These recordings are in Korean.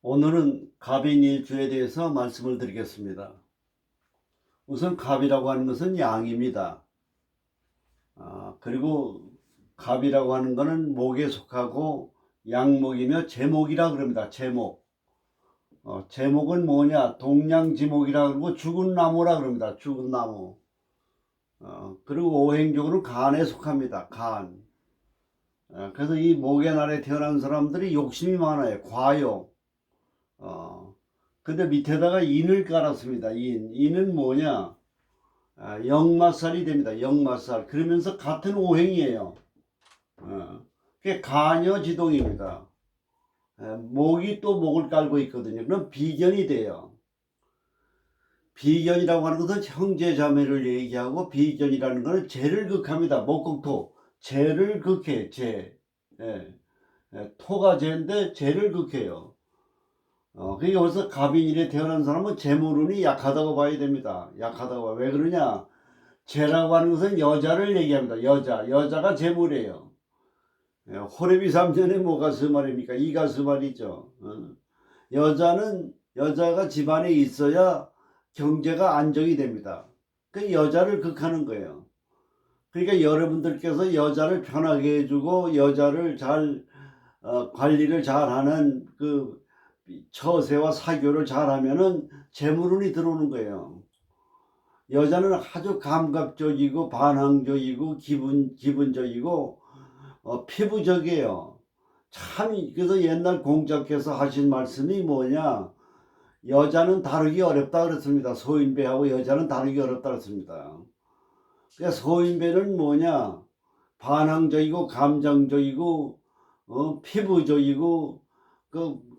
오늘은 갑인일주에 대해서 말씀을 드리겠습니다. 우선 갑이라고 하는 것은 양입니다. 그리고 갑이라고 하는 것은 목에 속하고 양목이며 제목이라 그럽니다. 제목. 제목은 뭐냐? 동양지목이라 그러고 죽은 나무라 그럽니다. 죽은 나무. 그리고 오행적으로 간에 속합니다. 간. 그래서 이 목의 날에 태어난 사람들이 욕심이 많아요. 과욕. 근데 밑에다가 인을 깔았습니다. 인은 뭐냐? 역마살이 됩니다. 역마살. 그러면서 같은 오행이에요. 그게 간여지동입니다. 목이 또 목을 깔고 있거든요. 그럼 비견이 돼요. 비견이라고 하는 것은 형제자매를 얘기하고, 비견이라는 것은 재를 극합니다. 목극토. 재를 극해. 재. 토가 재인데 재를 극해요. 그러니까 벌써 갑인일에 태어난 사람은 재물운이 약하다고 봐야 됩니다. 약하다고 봐요. 왜 그러냐? 재라고 하는 것은 여자를 얘기합니다. 여자가 재물이에요. 호래비 3년에 뭐가 스말입니까? 이가 스말이죠. 여자가 집안에 있어야 경제가 안정이 됩니다. 그 여자를 극하는 거예요. 그러니까 여러분들께서 여자를 편하게 해주고 여자를 잘 관리를 잘하는 그 처세와 사교를 잘하면은 재물운이 들어오는 거예요. 여자는 아주 감각적이고 반항적이고 기분적이고 피부적이에요. 참. 그래서 옛날 공자께서 하신 말씀이 뭐냐? 여자는 다루기 어렵다 그랬습니다. 소인배하고 여자는 다루기 어렵다 그랬습니다. 그러니까 소인배는 뭐냐? 반항적이고 감정적이고 피부적이고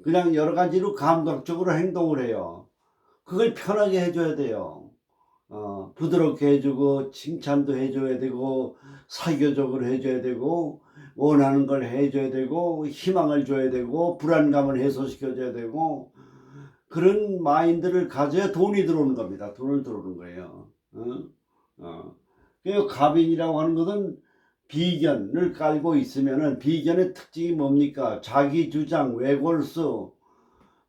그냥 여러 가지로 감각적으로 행동을 해요. 그걸 편하게 해줘야 돼요. 부드럽게 해주고 칭찬도 해줘야 되고 사교적으로 해줘야 되고 원하는 걸 해줘야 되고 희망을 줘야 되고 불안감을 해소시켜줘야 되고, 그런 마인드를 가져야 돈이 들어오는 겁니다. 돈을 들어오는 거예요. 그리고 갑인이라고 하는 것은 비견을 깔고 있으면은, 비견의 특징이 뭡니까? 자기 주장, 외골수,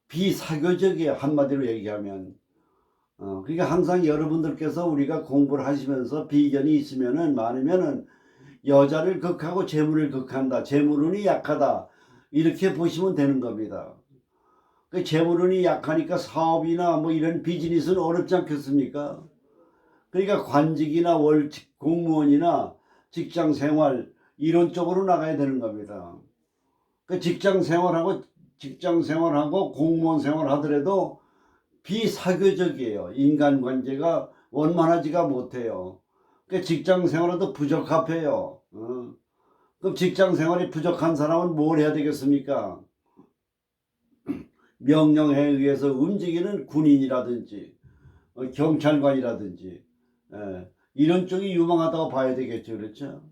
비사교적이에요. 한마디로 얘기하면. 그러니까 항상 여러분들께서 우리가 공부를 하시면서 비견이 있으면은, 많으면은 여자를 극하고 재물을 극한다. 재물운이 약하다. 이렇게 보시면 되는 겁니다. 그 재물운이 약하니까 사업이나 뭐 이런 비즈니스는 어렵지 않겠습니까? 그러니까 관직이나 월직, 공무원이나 직장 생활 이런 쪽으로 나가야 되는 겁니다. 그 직장 생활하고 공무원 생활 하더라도 비사교적이에요. 인간관계가 원만하지가 못해요. 그 직장 생활도 부적합해요. 그럼 직장 생활이 부족한 사람은 뭘 해야 되겠습니까? 명령에 의해서 움직이는 군인이라든지 경찰관이라든지 이런 쪽이 유망하다고 봐야 되겠죠. 그렇죠?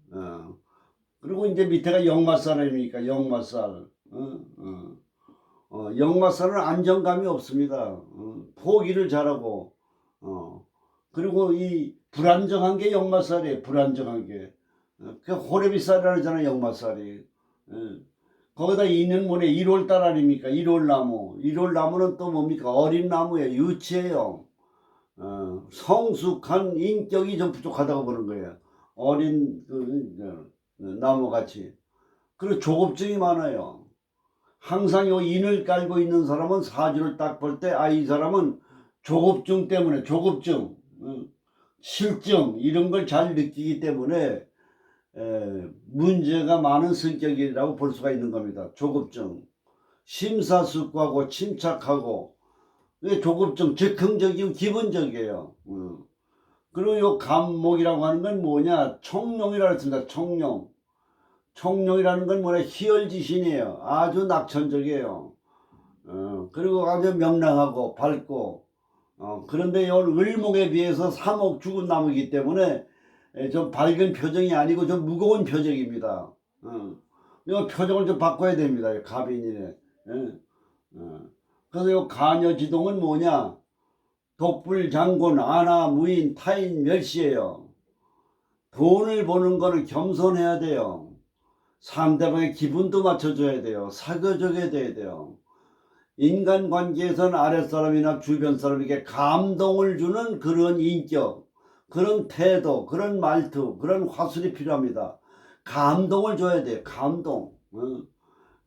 그리고 이제 밑에가 역마살 아닙니까? 역마살. 역마살은 안정감이 없습니다. 포기를 잘하고, 그리고 이 불안정한 게 역마살이에요. 불안정한 게. 그 호래비살이라 그러잖아요. 역마살이. 거기다 있는 모래 1월달 아닙니까? 1월나무. 1월나무는 또 뭡니까? 어린 나무예요. 유치해요. 성숙한 인격이 좀 부족하다고 보는 거예요. 어린 나무같이. 그리고 조급증이 많아요. 항상 요 인을 깔고 있는 사람은 사주를 딱 볼 때, 이 사람은 조급증 때문에, 조급증, 실증 이런 걸 잘 느끼기 때문에 문제가 많은 성격이라고 볼 수가 있는 겁니다. 조급증. 심사숙고하고 침착하고, 조급증, 즉흥적이고 기본적이에요. 그리고 요 감목이라고 하는 건 뭐냐? 청룡이라고 했습니다. 청룡이라는 건 뭐냐? 희열지신이에요. 아주 낙천적이에요. 그리고 아주 명랑하고 밝고, 그런데 요 을목에 비해서 삼목 죽은 나무이기 때문에 좀 밝은 표정이 아니고 좀 무거운 표정입니다. 이 표정을 좀 바꿔야 됩니다. 갑인이네. 그래서 이 간여지동은 뭐냐? 독불, 장군, 아나, 무인, 타인, 멸시예요. 돈을 버는 거는 겸손해야 돼요. 상대방의 기분도 맞춰줘야 돼요. 사교적이 돼야 돼요. 인간관계에서는 아랫사람이나 주변 사람에게 감동을 주는 그런 인격, 그런 태도, 그런 말투, 그런 화술이 필요합니다. 감동을 줘야 돼요. 감동.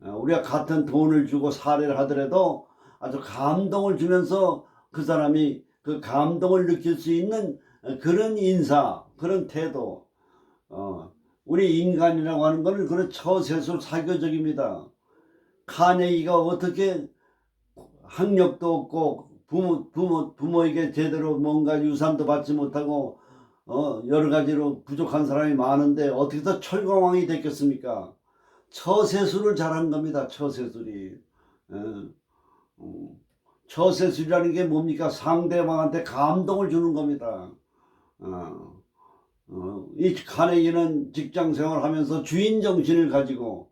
우리가 같은 돈을 주고 사례를 하더라도 아주 감동을 주면서 그 사람이 그 감동을 느낄 수 있는 그런 인사, 그런 태도. 우리 인간이라고 하는 것은 그런 처세술 사교적입니다. 카네기가 어떻게 학력도 없고 부모에게 제대로 뭔가 유산도 받지 못하고 여러 가지로 부족한 사람이 많은데 어떻게 더 철강왕이 됐겠습니까? 처세술을 잘한 겁니다. 처세술이. 처세술이라는 게 뭡니까? 상대방한테 감동을 주는 겁니다. 이 카네기는 직장 생활하면서 주인 정신을 가지고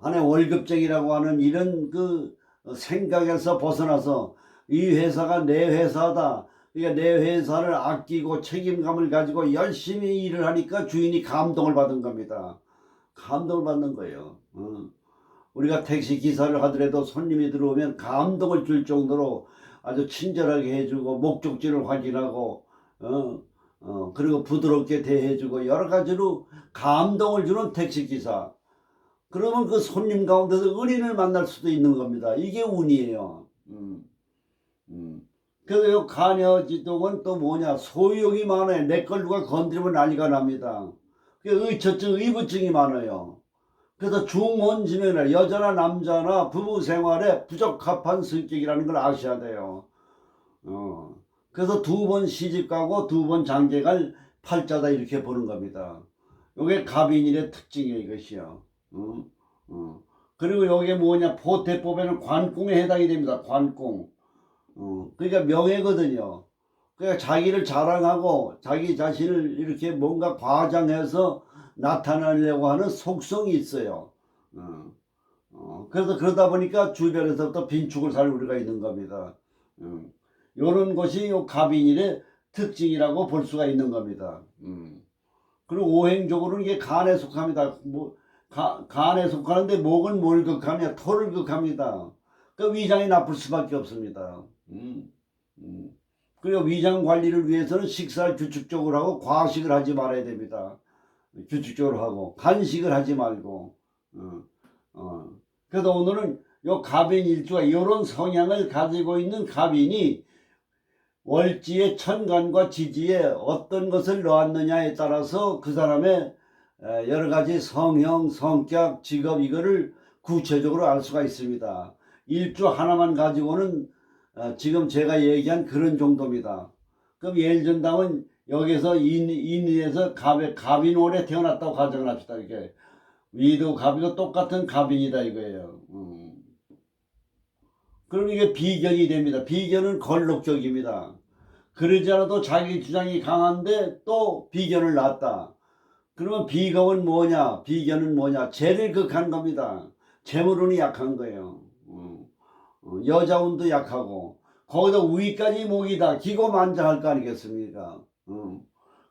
하나의 월급쟁이라고 하는 이런 그 생각에서 벗어나서 이 회사가 내 회사다. 그러니까 내 회사를 아끼고 책임감을 가지고 열심히 일을 하니까 주인이 감동을 받은 겁니다. 감동을 받는 거예요. 우리가 택시 기사를 하더라도 손님이 들어오면 감동을 줄 정도로 아주 친절하게 해주고 목적지를 확인하고 그리고 부드럽게 대해주고 여러 가지로 감동을 주는 택시 기사. 그러면 그 손님 가운데서 은인을 만날 수도 있는 겁니다. 이게 운이에요. 그래서 요 가녀지동은 또 뭐냐, 소유욕이 많아요. 내 걸 누가 건드리면 난리가 납니다. 의처증, 의부증이 많아요. 그래서 중혼지명이나 여자나 남자나 부부 생활에 부적합한 성격이라는 걸 아셔야 돼요. 그래서 2번 시집가고 2번 장가갈 팔자다 이렇게 보는 겁니다. 이게 갑인일의 특징이에요, 이것이요. 그리고 이게 뭐냐, 포태법에는 관공에 해당이 됩니다. 관공. 그러니까 명예거든요. 그러니까 자기를 자랑하고 자기 자신을 이렇게 뭔가 과장해서 나타내려고 하는 속성이 있어요. 그래서 그러다 보니까 주변에서부터 빈축을 살 우리가 있는 겁니다. 이런 것이 요 갑인일의 특징이라고 볼 수가 있는 겁니다. 그리고 오행적으로는 이게 간에 속합니다. 간에 속하는데 목은 뭘 극하냐? 토를 극합니다. 그 위장이 나쁠 수밖에 없습니다. 그리고 위장 관리를 위해서는 식사를 규칙적으로 하고 과식을 하지 말아야 됩니다. 규칙적으로 하고 간식을 하지 말고. 그래서 오늘은 요 갑인 일주가 이런 성향을 가지고 있는 갑인이 월지의 천간과 지지에 어떤 것을 넣었느냐에 따라서 그 사람의 여러 가지 성형, 성격, 직업 이거를 구체적으로 알 수가 있습니다. 일주 하나만 가지고는 지금 제가 얘기한 그런 정도입니다. 그럼 예를 든다면 여기서 인에서 갑인월에 태어났다고 가정을 합시다. 이렇게 위도 갑이도 똑같은 갑인이다 이거예요. 그럼 이게 비견이 됩니다. 비견은 걸록격입니다. 그러지 않아도 자기 주장이 강한데 또 비견을 낳았다. 그러면 비겁은 뭐냐? 비견은 뭐냐? 재를 극한 겁니다. 재물운이 약한 거예요. 여자운도 약하고 거기다 우위까지 목이다. 기고만장할 거 아니겠습니까?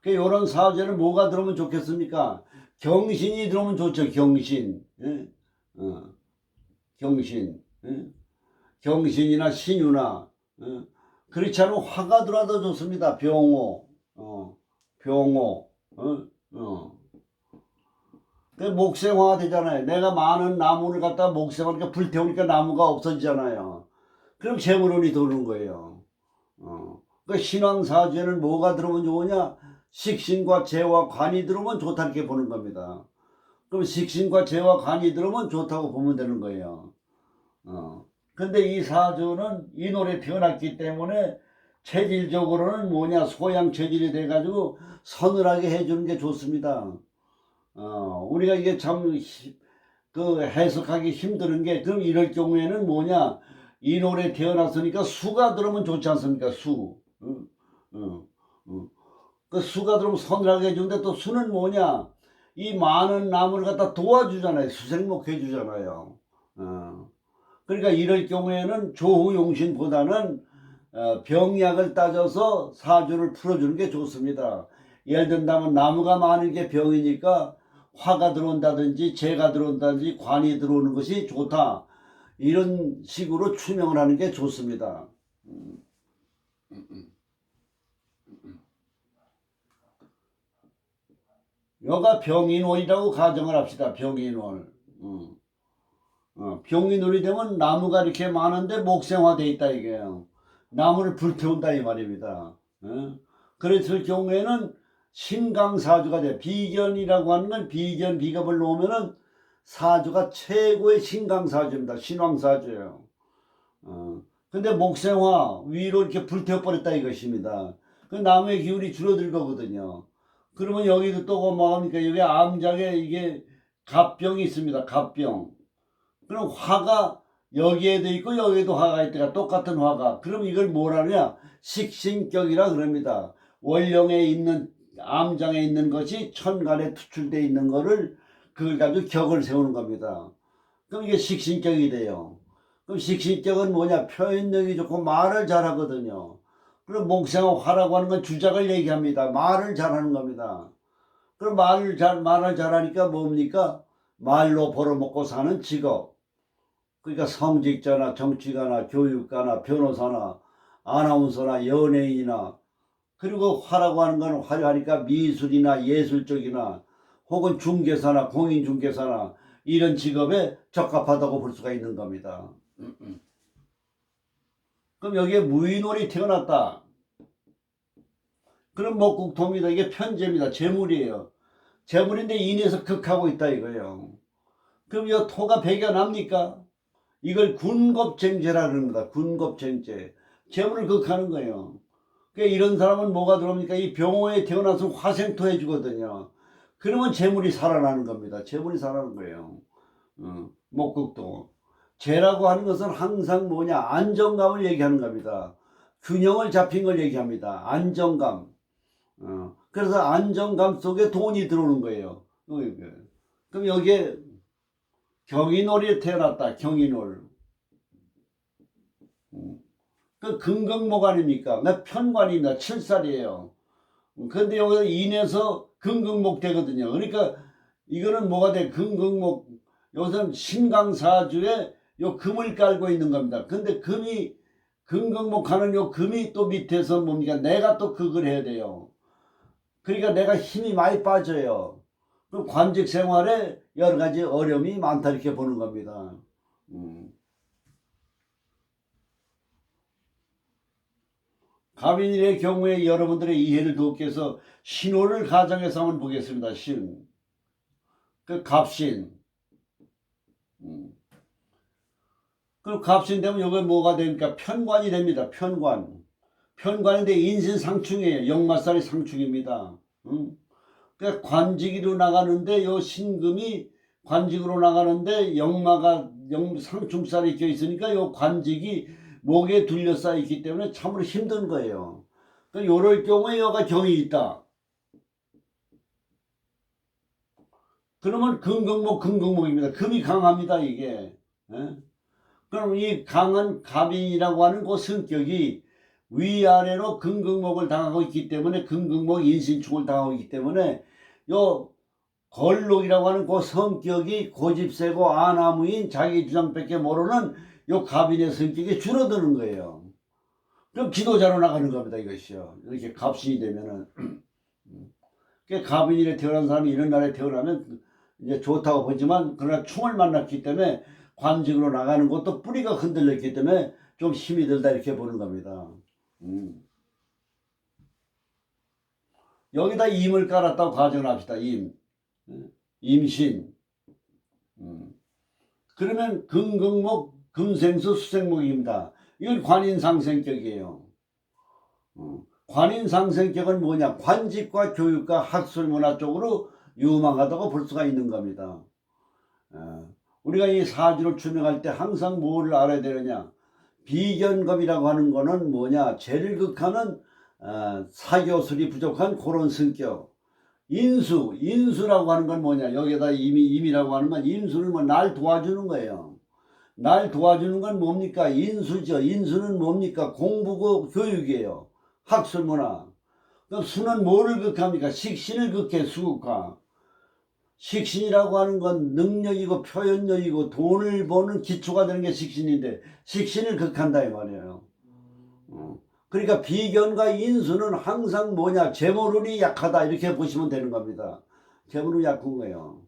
이런 사주에는 뭐가 들어오면 좋겠습니까? 경신이 들어오면 좋죠. 경신. 예? 경신. 예? 경신이나 신유나. 그렇지 않으면 화가 들어와도 좋습니다. 병호. 병호. 그 목생화가 되잖아요. 내가 많은 나무를 갖다 목생화니까 불태우니까 나무가 없어지잖아요. 그럼 재물운이 도는 거예요. 그 신왕사주에는 뭐가 들어오면 좋으냐? 식신과 재와 관이 들어오면 좋다 이렇게 보는 겁니다. 그럼 식신과 재와 관이 들어오면 좋다고 보면 되는 거예요. 근데 이 사주는 인월에 태어났기 때문에 체질적으로는 뭐냐? 소양 체질이 돼가지고 서늘하게 해주는 게 좋습니다. 우리가 이게 참 그 해석하기 힘든 게, 그럼 이럴 경우에는 뭐냐? 인월에 태어났으니까 수가 들어오면 좋지 않습니까? 수. 그 수가 들어오면 서늘하게 해주는데 또 수는 뭐냐? 이 많은 나무를 갖다 도와주잖아요. 수생목 해주잖아요. 그러니까 이럴 경우에는 조후용신보다는 병약을 따져서 사주를 풀어주는 게 좋습니다. 예를 든다면 나무가 많은 게 병이니까 화가 들어온다든지 재가 들어온다든지 관이 들어오는 것이 좋다. 이런 식으로 추명을 하는 게 좋습니다. 여가 병인월이라고 가정을 합시다. 병인월. 병인월이 되면 나무가 이렇게 많은데 목생화돼 있다 이게요. 나무를 불태운다 이 말입니다. 그랬을 경우에는 신강사주가 돼. 비견이라고 하는 건 비견 비겁을 놓으면은 사주가 최고의 신강사주입니다. 신왕사주예요. 근데 목생화 위로 이렇게 불태워버렸다 이것입니다. 그 나무의 기운이 줄어들 거거든요. 그러면 여기도 또 뭐합니까? 여기 암장에 이게 갑병이 있습니다. 갑병. 그럼 화가 여기에도 있고 여기에도 화가 있다가 똑같은 화가. 그럼 이걸 뭐라냐? 식신격이라 그럽니다. 원령에 있는 암장에 있는 것이 천간에 투출되어 있는 거를 그걸 가지고 격을 세우는 겁니다. 그럼 이게 식신격이 돼요. 그럼 식신격은 뭐냐? 표현력이 좋고 말을 잘하거든요. 그럼 목생화라고 하는 건 주작을 얘기합니다. 말을 잘하는 겁니다. 그럼 말을 잘하니까 뭡니까? 말로 벌어먹고 사는 직업. 그러니까 성직자나 정치가나 교육가나 변호사나 아나운서나 연예인이나 그리고 화라고 하는 건 화려하니까 미술이나 예술 쪽이나 혹은 중개사나 공인중개사나 이런 직업에 적합하다고 볼 수가 있는 겁니다. 그럼 여기에 무인월이 태어났다. 그럼 목국토입니다. 이게 편재입니다. 재물이에요. 재물인데 인에서 극하고 있다 이거예요. 그럼 이 토가 배겨납니까? 이걸 군겁쟁제라 그럽니다. 군겁쟁제. 재물을 극하는 거예요. 그러니까 이런 사람은 뭐가 들어옵니까? 이 병호에 태어나서 화생토 해주거든요. 그러면 재물이 살아나는 겁니다. 재물이 살아나는 거예요. 목국토. 재라고 하는 것은 항상 뭐냐? 안정감을 얘기하는 겁니다. 균형을 잡힌 걸 얘기합니다. 안정감. 그래서 안정감 속에 돈이 들어오는 거예요. 그럼 여기에 경인월이 태어났다. 경인월. 그 금극목 아닙니까? 편관입니다. 7살이에요. 그런데 여기서 인해서 금극목 되거든요. 그러니까 이거는 뭐가 돼? 금극목. 여기서는 신강사주에 요 금을 깔고 있는 겁니다. 근데 금이 금극목하는 요 금이 또 밑에서 뭡니까? 내가 또 극을 해야 돼요. 그러니까 내가 힘이 많이 빠져요. 그럼 관직 생활에 여러 가지 어려움이 많다 이렇게 보는 겁니다. 갑인일의 경우에 여러분들의 이해를 돕기 위해서 신호를 가정해서 한번 보겠습니다. 신. 그 갑신. 그럼 갑신 되면 여기 뭐가 됩니까? 편관이 됩니다. 편관. 편관인데 인신상충이에요. 역마살이 상충입니다. 그러니까 관직으로 나가는데 요 신금이 관직으로 나가는데 역마가 상충살이 껴 있으니까 요 관직이 목에 둘러싸여 있기 때문에 참으로 힘든 거예요. 그러니까 요럴 경우에 여가 경이 있다. 그러면 금극목입니다. 금이 강합니다. 이게. 그럼 이 강한 갑인이라고 하는 그 성격이 위아래로 금극목을 당하고 있기 때문에 금극목 인신충을 당하고 있기 때문에 요 걸록이라고 하는 그 성격이 고집세고 아나무인 자기 주장밖에 모르는 요 갑인의 성격이 줄어드는 거예요. 그럼 지도자로 나가는 겁니다. 이것이요. 이렇게 갑신이 되면은. 갑인일에 태어난 사람이 이런 날에 태어나면 이제 좋다고 보지만 그러나 충을 만났기 때문에 관직으로 나가는 것도 뿌리가 흔들렸기 때문에 좀 힘이 들다 이렇게 보는 겁니다. 여기다 임을 깔았다고 가정을 합시다. 임신. 그러면 금극목, 금생수, 수생목입니다. 이건 관인상생격이에요. 관인상생격은 뭐냐? 관직과 교육과 학술문화 쪽으로 유망하다고 볼 수가 있는 겁니다. 우리가 이 사주를 추명할 때 항상 뭐를 알아야 되느냐? 비견겁이라고 하는 거는 뭐냐? 죄를 극하는 사교술이 부족한 그런 성격. 인수라고 하는 건 뭐냐? 여기에다 임이라고 하는 건 인수는 뭐 날 도와주는 거예요. 날 도와주는 건 뭡니까? 인수죠. 인수는 뭡니까? 공부고 교육이에요. 학술문화. 그럼 수는 뭐를 극합니까? 식신을 극해 수극화. 식신이라고 하는 건 능력이고 표현력이고 돈을 버는 기초가 되는 게 식신인데 식신을 극한다 이 말이에요. 그러니까 비견과 인수는 항상 뭐냐, 재물운이 약하다 이렇게 보시면 되는 겁니다. 재물운이 약한 거예요.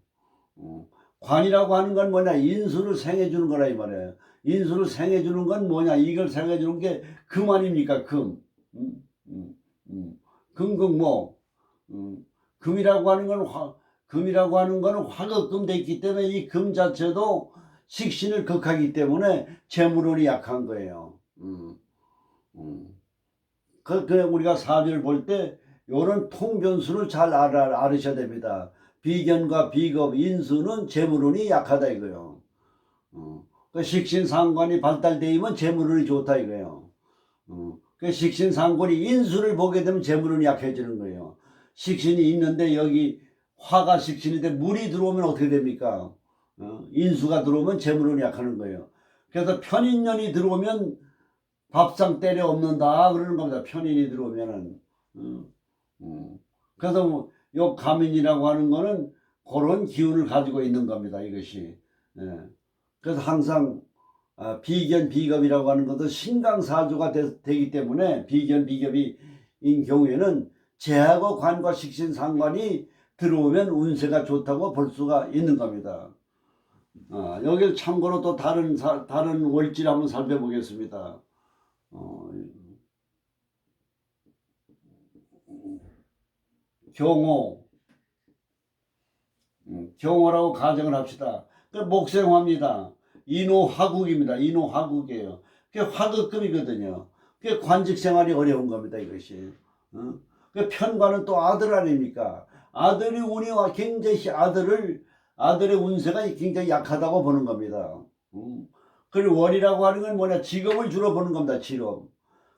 관이라고 하는 건 뭐냐, 인수를 생해주는 거라 이 말이에요. 인수를 생해주는 건 뭐냐, 이걸 생해주는 게 금 아닙니까, 금. 금극목. 금이라고 하는 건 금이라고 하는 거는 화극금 돼 있기 때문에 이 금 자체도 식신을 극하기 때문에 재물운이 약한 거예요. 우리가 사주를 볼 때 이런 통변수를 잘 알으셔야 됩니다. 비견과 비겁, 인수는 재물운이 약하다 이거요. 식신상관이 발달되면 재물운이 좋다 이거예요. 식신상관이 인수를 보게 되면 재물운이 약해지는 거예요. 식신이 있는데 여기 화가 식신인데 물이 들어오면 어떻게 됩니까? 인수가 들어오면 재물운이 약하는 거예요. 그래서 편인년이 들어오면 밥상 때려 엎는다 그러는 겁니다. 편인이 들어오면은. 그래서 뭐 요 가민이라고 하는 거는 그런 기운을 가지고 있는 겁니다. 이것이. 예. 그래서 항상 비견 비겁이라고 하는 것도 신강사주가 되기 때문에 비견 비겁인 경우에는 재하고 관과 식신 상관이 들어오면 운세가 좋다고 볼 수가 있는 겁니다. 여기를 참고로 또 다른 월지를 한번 살펴보겠습니다. 경호라고 가정을 합시다. 목생화입니다. 인호화국입니다. 인호화국이에요. 그게 화극금이거든요. 그게 관직 생활이 어려운 겁니다. 이것이. 그 편관은 또 아들 아닙니까? 아들이 운이 굉장히 아들의 운세가 굉장히 약하다고 보는 겁니다. 그리고 월이라고 하는 건 뭐냐, 직업을 주로 보는 겁니다. 직업.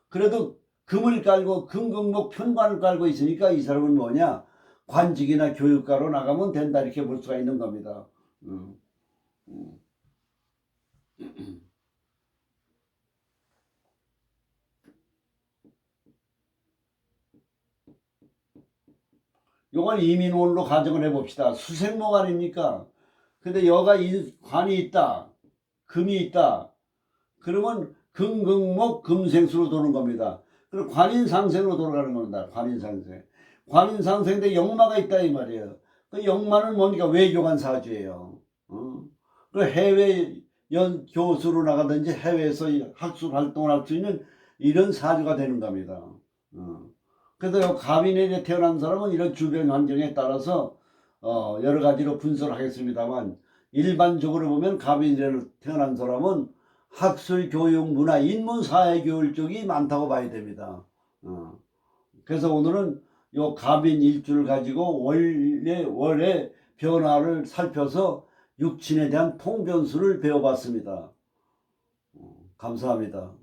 그래도 금을 깔고 금극목 편관을 깔고 있으니까 이 사람은 뭐냐, 관직이나 교육가로 나가면 된다 이렇게 볼 수가 있는 겁니다. 요걸 이민월로 가정을 해봅시다. 수생목 아닙니까? 근데 여가 관이 있다, 금이 있다, 그러면 금극목 금생수로 도는 겁니다. 그리고 관인상생으로 돌아가는 겁니다. 관인상생. 관인상생인데 역마가 있다 이 말이에요. 그 역마는 뭡니까? 외교관 사주예요. 그 해외 교수로 나가든지 해외에서 학술 활동을 할 수 있는 이런 사주가 되는 겁니다. 그래서 가빈에 태어난 사람은 이런 주변 환경에 따라서 여러 가지로 분석을 하겠습니다만, 일반적으로 보면 가빈에 태어난 사람은 학술, 교육, 문화, 인문, 사회, 교육 쪽이 많다고 봐야 됩니다. 그래서 오늘은 요 가빈 일주를 가지고 월의 변화를 살펴서 육친에 대한 통변수를 배워봤습니다. 감사합니다.